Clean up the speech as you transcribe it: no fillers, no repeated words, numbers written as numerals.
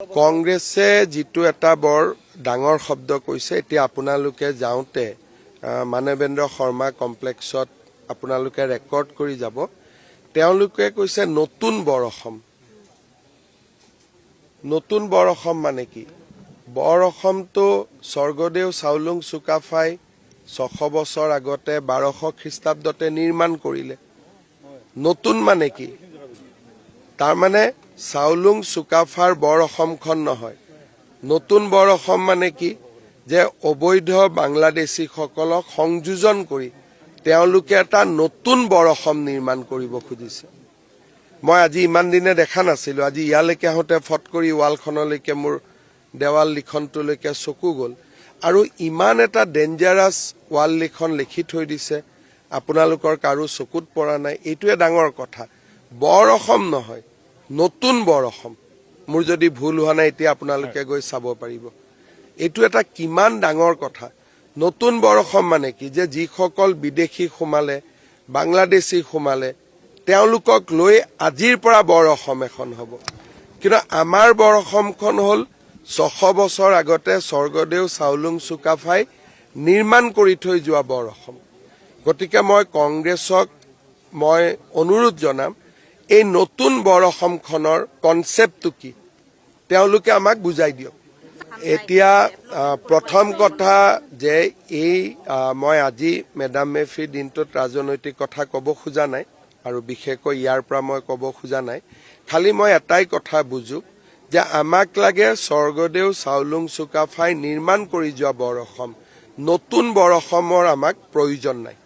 কংগ্ৰেছে যিটো এটা বৰ ডাঙৰ শব্দ কৈছে, এতিয়া আপোনালোকে যাওঁতে মানৱেন্দ্ৰ শৰ্মা কমপ্লেক্সত আপোনালোকে ৰেকৰ্ড কৰি যাব। তেওঁলোকে কৈছে নতুন বৰ অসম। নতুন বৰ অসম মানে কি? বৰ অসমটো স্বৰ্গদেউ চাওলুং চুকাফাই ৬০০ বছৰ আগতে ১২০০ খ্ৰীষ্টাব্দতে নিৰ্মাণ কৰিলে। নতুন মানে কি? তাৰমানে চাওলুং চুকাফাৰ বৰ অসমখন নহয়। নতুন বৰ অসম মানে কি? যে অবৈধ বাংলাদেশীসকলক সংযোজন কৰি তেওঁলোকে এটা নতুন বৰ অসম নিৰ্মাণ কৰিব খুজিছে। মই আজি ইমান দিনে দেখা নাছিলো। আজি ইয়ালৈকে আহোঁতে ফট কৰি ৱালখনলৈকে মোৰ দেৱাল লিখনটোলৈকে চকু গ'ল আৰু ইমান এটা ডেঞ্জাৰাছ ৱাল লিখন লিখি থৈ দিছে, আপোনালোকৰ কাৰো চকুত পৰা নাই। এইটোৱে ডাঙৰ কথা। বৰ অসম নহয়, নতুন বৰ অসম। মোৰ যদি ভুল হোৱা নাই এতিয়া আপোনালোকে গৈ চাব পাৰিব। এইটো এটা কিমান ডাঙৰ কথা। নতুন বৰ অসম মানে কি? যে যিসকল বিদেশী সোমালে, বাংলাদেশী সোমালে, তেওঁলোকক লৈ আজিৰ পৰা বৰ অসম এখন হ'ব। কিন্তু আমাৰ বৰ অসমখন হ'ল ৬০০ বছৰ আগতে স্বৰ্গদেউ চাওলুং চুকাফাই নিৰ্মাণ কৰি থৈ যোৱা বৰ অসম। গতিকে মই কংগ্ৰেছক অনুৰোধ জনাম, এই নতুন বৰ অসমখনৰ কনচেপ্টটো কি তেওঁলোকে আমাক বুজাই দিয়ক। এতিয়া প্ৰথম কথা যে মই আজি মেডাম মেফিৰ দিনটোত ৰাজনৈতিক কথা ক'ব খোজা নাই আৰু বিশেষকৈ ইয়াৰ পৰা মই ক'ব খোজা নাই। খালি মই এটাই কথা বুজো যে আমাক লাগে স্বৰ্গদেউ চাওলুং চুকাফাই নিৰ্মাণ কৰি যোৱা বৰ অসম। নতুন বৰ অসমৰ আমাক প্ৰয়োজন নাই।